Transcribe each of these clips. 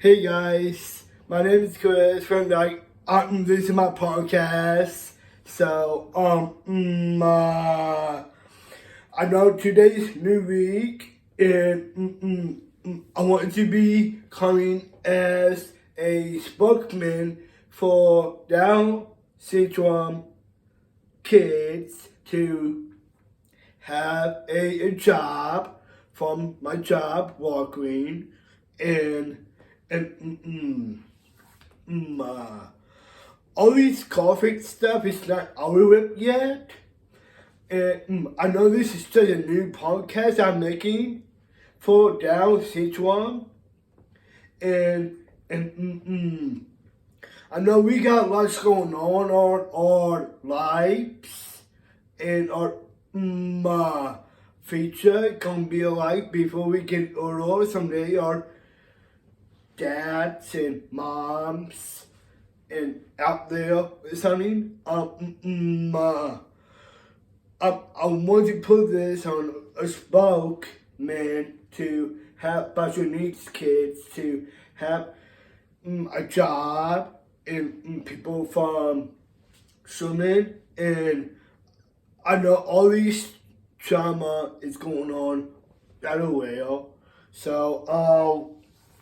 Hey guys, my name is Chris from this is my podcast. So I know today's new week and I want to be coming as a spokesman for Down syndrome kids to have a job from my job, Walgreens, and all these COVID stuff is not over with yet. And I know this is just a new podcast I'm making for Down syndrome, and I know we got lots going on our lives and our future gonna be like before we get older someday. Our dads and moms and out there listening. I want to put this on a spokesman to have special needs kids to have a job and people from swimming, and I know all these trauma is going on that well. So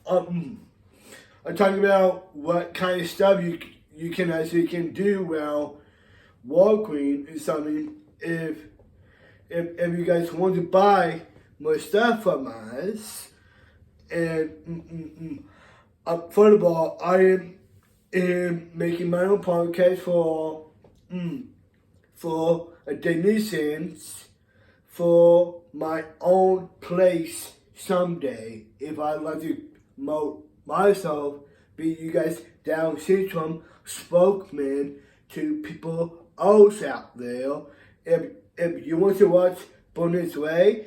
I'm talking about what kind of stuff you can actually can do. Well, Walgreens is something. If you guys want to buy more stuff from us, and first of all, I am making my own podcast for donations for my own place someday. If I'd like to promote myself, be you guys Down syndrome spokesman to people else out there. If you want to watch Born This Way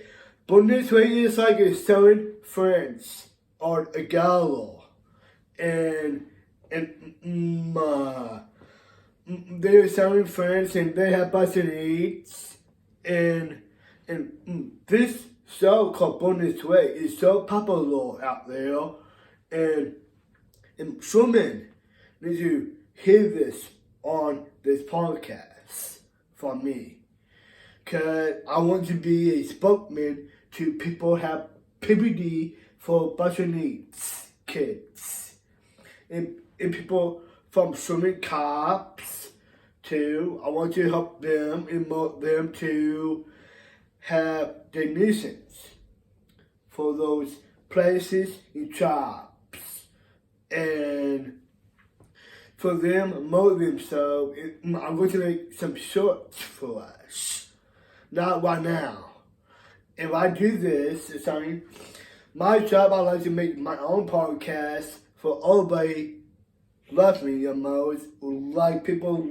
is like a 7 friends or a gallo, and they're 7 friends and they have special needs, and this show called Born This Way is so popular out there, and women need to hear this on this podcast from me. Cause I want to be a spokesman to people who have PPD for special needs kids. And people from swimming cops too. I want to help them and promote them to have donations for those places and jobs. And for them, promote themselves. I'm going to make some shorts for us. Not right now. If I do this, it's something. My job, I like to make my own podcast for everybody love me the most. Like people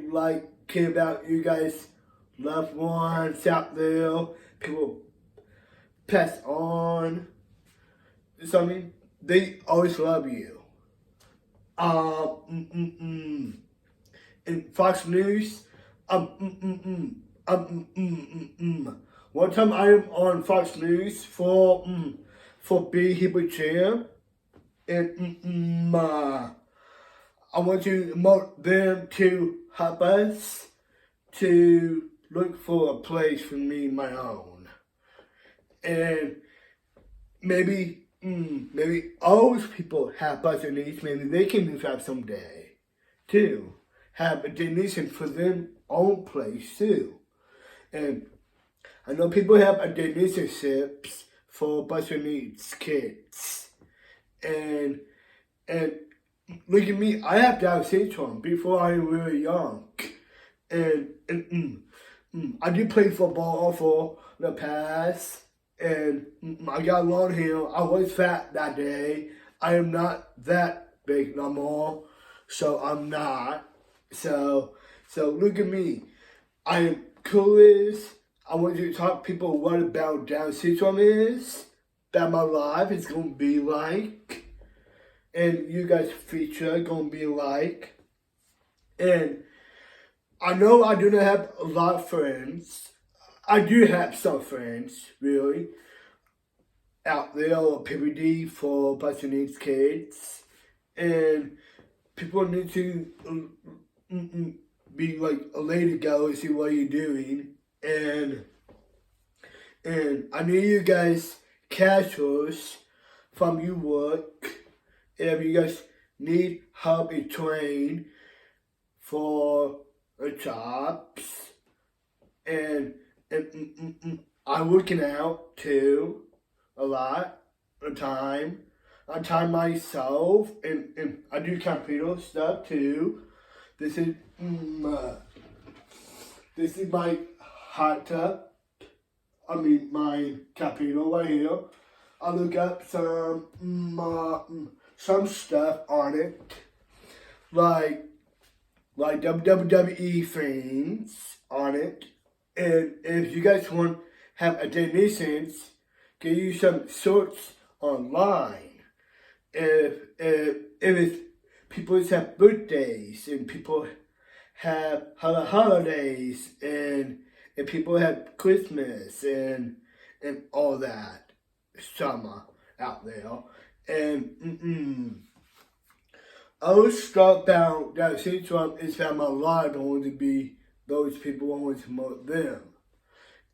care about you guys, loved ones out there. People pass on. Something. They always love you. In Fox News, one time I am on Fox News for Be Hebrew Jam, and I want to promote them to help us to look for a place for me, my own, and maybe all those people have budget needs. Maybe they can move out someday too. Have a donation for them own place too. And I know people have donationships for special needs kids. And look at me, I have Down syndrome before I was really young. And I did play football for the past. And I got long hair. I was fat that day. I am not that big no more. So I'm not. So look at me. I am curious. I want you to talk to people what about Down syndrome is, that my life is gonna be like, and you guys' future gonna be like. And I know I do not have a lot of friends. I do have some friends, really, out there on PPD for special needs kids. and people need to be like a lady go and see what you're doing, and I need you guys casuals from your work. If you guys need help in train for jobs, and I'm working out too a lot of time. I time myself, and I do computer stuff too. This is my hot tub. I mean my computer right here. I look up some stuff on it, like WWE things on it. And if you guys want to have a donations, can use some sorts online. If it's people have birthdays and people have holidays and people have Christmas and all that summer out there. And I was struck down that since Trump is that my life, I want to be those people, I want to promote them.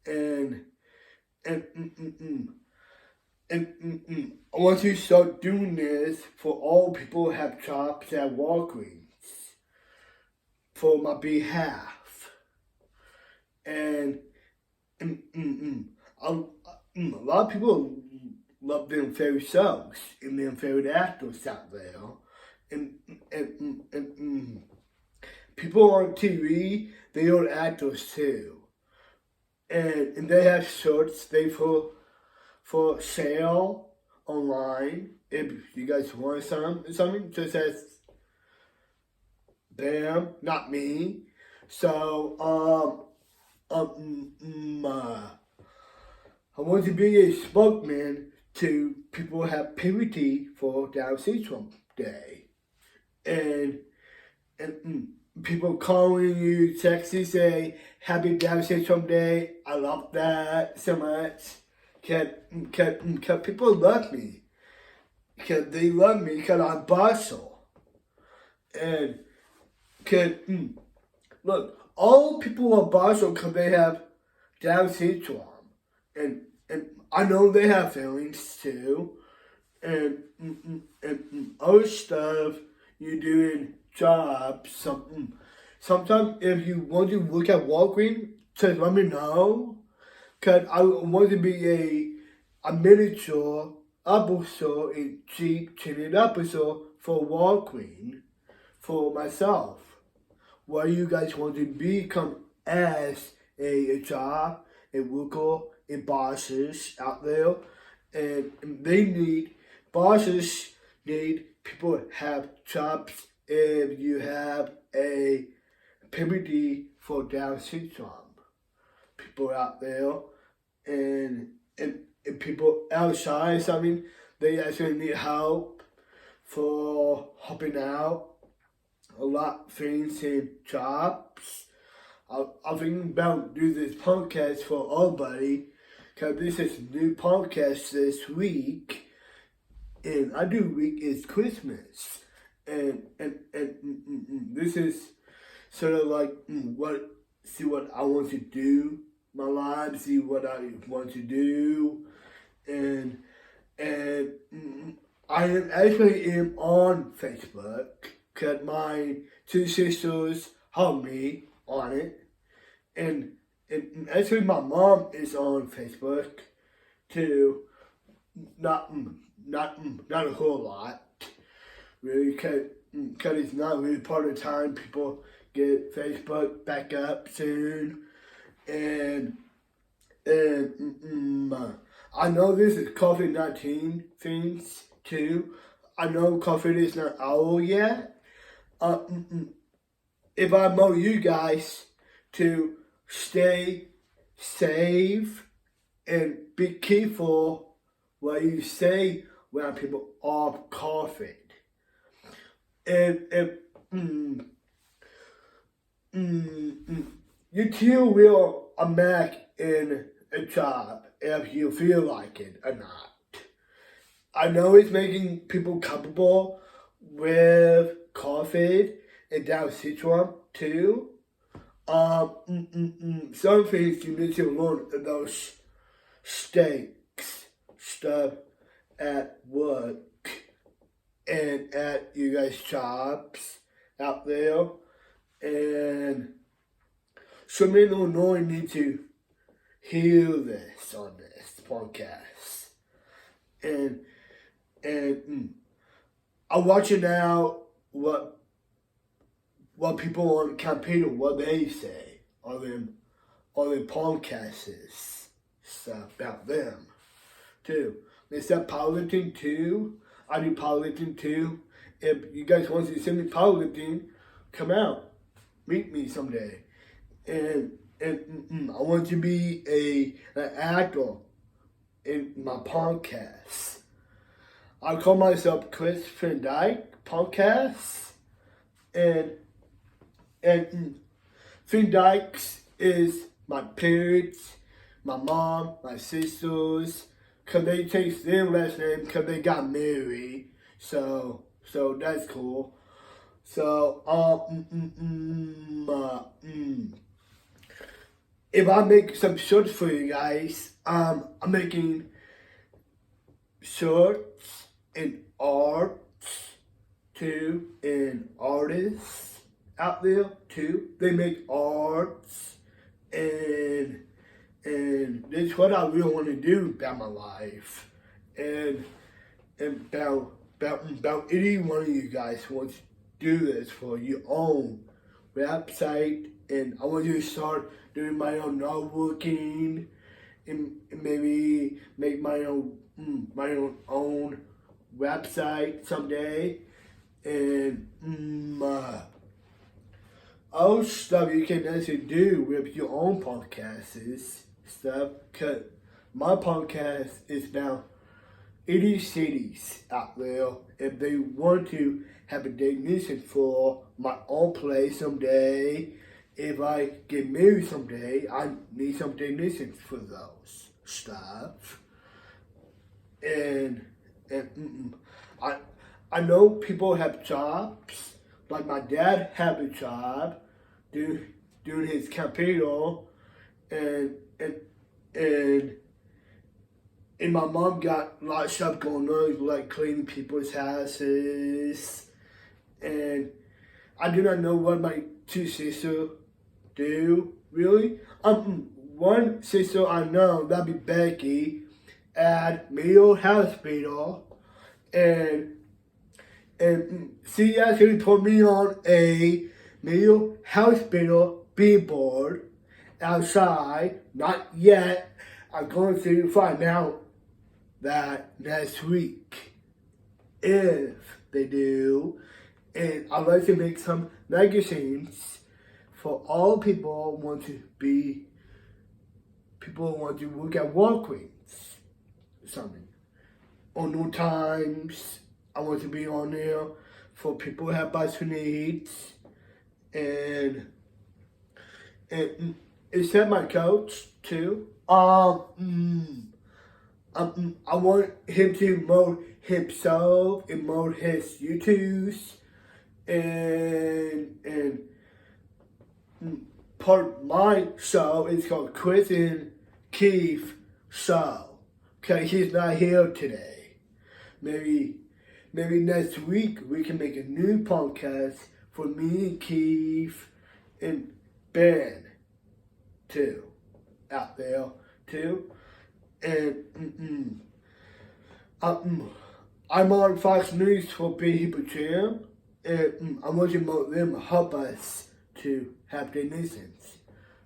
And I want to start doing this for all people who have jobs at Walgreens for my behalf. And a lot of people love them favorite songs and their favorite actors out there. And people on TV, they are actors too. And they have shirts they for sale online. If you guys want something, just ask them, not me. So I want to be a spokesman to people who have puberty for Down syndrome Day, and people calling you, texting, say Happy Down syndrome Day. I love that so much. Cause people love me. Cause they love me. Cause I'm partial. And look, all people are partial because they have Down syndrome, and I know they have feelings too, and other stuff you doing jobs. Sometimes if you want to look at Walgreens, just let me know. Cause I want to be a miniature officer in Chief Training Officer for Walgreens for myself. What you guys want to become as a job, a worker, and bosses out there, and bosses need people have jobs if you have a puberty for Down syndrome. People out there, and people outside, something they actually need help for helping out a lot of things in jobs. I think about do this podcast for everybody, because this is a new podcast this week, and I do week is Christmas, and this is sort of like see what I want to do, my life, see what I want to do, and I am actually on Facebook, because my two sisters helped me on it, and actually my mom is on Facebook too, not a whole lot, really, because it's not really part of the time people get Facebook back up soon, and I know this is COVID-19 things too. I know COVID is not out yet. If I want you guys to stay safe and be careful what you say when people are coughing. And you too will make in a job if you feel like it or not. I know it's making people comfortable with COVID and down syndrome too. Some things you need to learn about stakes stuff at work and at you guys' jobs out there. And some people know need to hear this on this podcast. And I'm watching now what people on the computer, what they say on them podcasts stuff about them too. They said powerlifting too. I do powerlifting too. If you guys want to see me powerlifting, come out, meet me someday. And I want to be an actor in my podcast. I call myself Chris Van Dyke Podcast, and Van Dykes is my parents, my mom, my sisters, cause they take their last name cause they got married. So that's cool. So if I make some shorts for you guys, I'm making shorts and arts too, and artists out there too. They make arts, and that's what I really want to do about my life, and about any one of you guys who wants to do this for your own website. And I want you to start doing my own networking and maybe make my own website someday. And other stuff you can actually do with your own podcasts stuff. Cause my podcast is about 80 cities out there. If they want to have a donation for my own place someday, if I get married someday, I need some donations for those stuff. And I know people have jobs. Like my dad had a job doing his computer, and my mom got a lot of stuff going on, like cleaning people's houses. And I do not know what my two sisters do, really. One sister I know, that'd be Becky, at Mayo Hospital. And she actually put me on a Mayo Hospital billboard outside. Not yet. I'm going to find out that next week, if they do. And I'd like to make some magazines for all people who want to work at Walgreens or something. On New Times, I want to be on there for people who have special needs. And is that my coach too? I want him to promote himself and promote his YouTubes, and part of my show is called Chris and Keith Show. Okay, he's not here today. Maybe next week we can make a new podcast for me and Keith and Ben too, out there too. And I'm on Fox News for Big Hippo Jam, and I want to promote them help us to have donations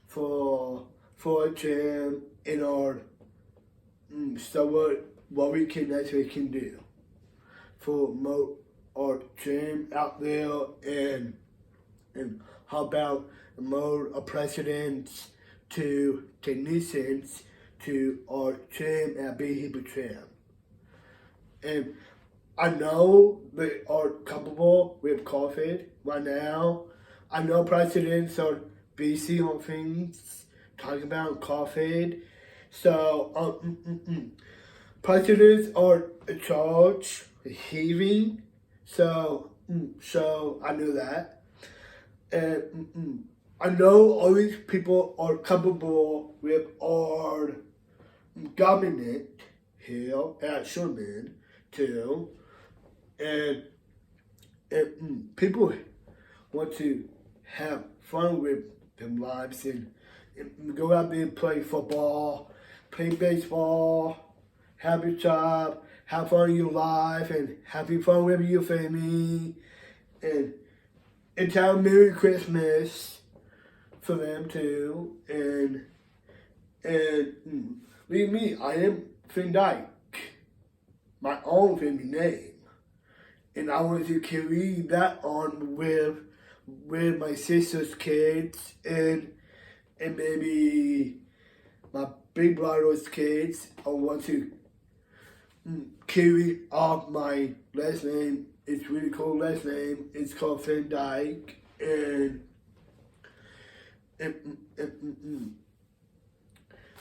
for a jam in our so what we can actually can do for promote our jam out there, and how about promote a president to donations to our jam at Big Hippo Jam. And I know they are comfortable with COVID right now. I know presidents are busy on things, talking about COVID. So, presidents are in charge of hearing So I know that, and I know all these people are capable with our government here at Sherman too, and people want to have fun with their lives and go out there and play football, play baseball, have your job, have fun in your life, and having fun with your family, and tell Merry Christmas for them too, and believe me, I am Finn Dyke, my own family name, and I want to carry that on with my sister's kids and maybe my big brother's kids. I want to carry off my last name. It's really cool last name. It's called Finn Dyke, and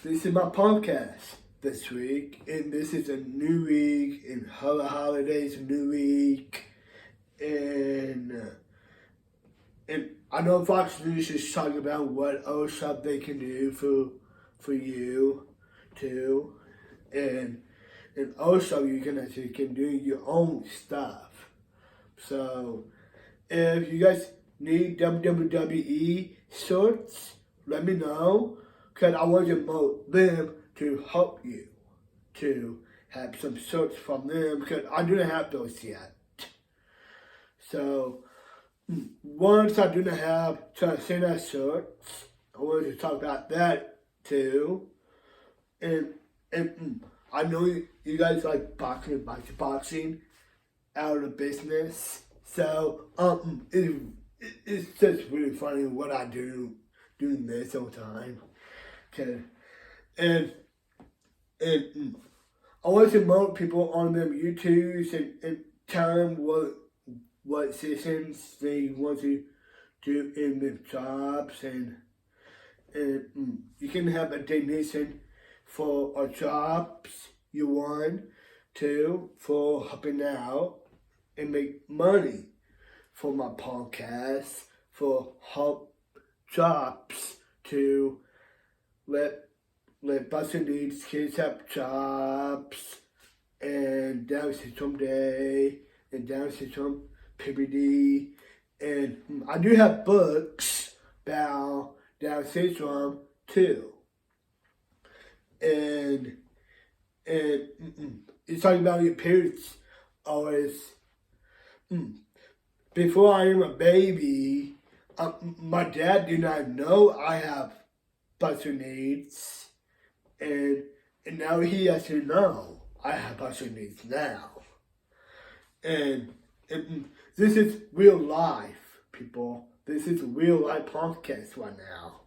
this is my podcast this week, and this is a new week, and holidays, a new week, and I know Fox News is talking about what other stuff they can do for you too, and also you can actually can do your own stuff. So if you guys need WWE shirts, let me know, because I want to promote them to help you to have some shirts from them, because I do not have those yet. So once I do not have Transcendent shirts, I want to talk about that too. And I know you guys like boxing out of business. So it's just really funny what I do doing this all the time. Okay. And I want to promote people on them YouTubes and tell them what sessions they want to do in their jobs, and you can have a donation for our jobs you want to, for helping out and make money for my podcast, for help jobs to let Buster Needs kids have jobs, and Down Syndrome Day, and Down Syndrome PPD, and I do have books about Down syndrome too, and it's talking about your parents always. Before I am a baby, my dad did not know I have special needs, and now he has to know I have special needs now, and this is real life, people. This is real life podcast right now.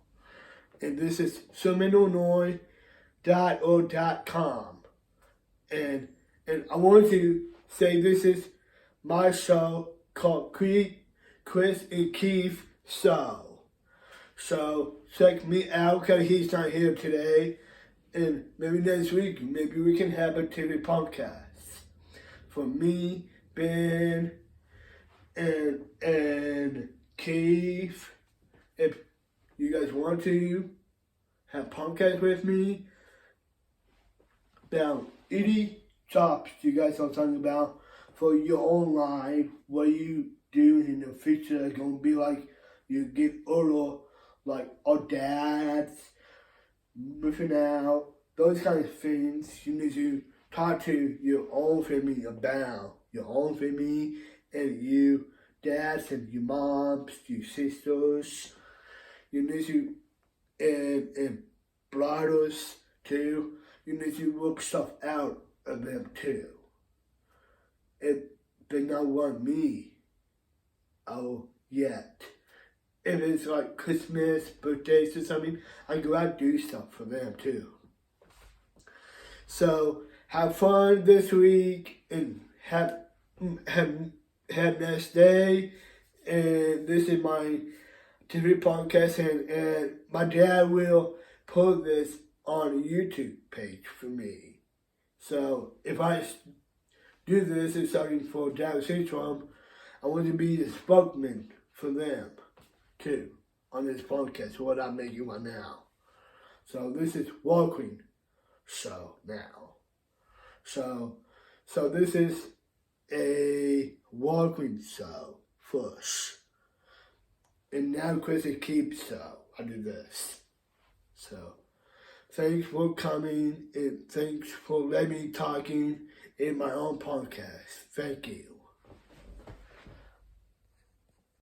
And this is ShermanIllinois.org.com. And I want to say this is my show called Chris and Keith Show. So check me out, because he's not here today. And maybe next week, maybe we can have a TV podcast. For me, Ben, and Keith, if you guys want to have podcast with me about any jobs you guys are talking about for your own life, what you do in the future is going to be like you get older, like our dads, moving out, those kind of things. You need to talk to your own family about your own family, and you dads and your moms, your sisters. You need to, and brothers too. You need to work stuff out of them too. If they not want me, yet. If it's like Christmas, birthdays or something, I go out and do stuff for them too. So have fun this week, and have next day. And this is my TV podcast, and my dad will put this on a YouTube page for me. So if I do this is starting for Down syndrome. I want to be the spokesman for them too on this podcast, what I'm making right now. So this is Walking show now. So this is a Walking show first. And now Chrissy keeps so I do this. So thanks for coming and thanks for letting me talking in my own podcast. Thank you.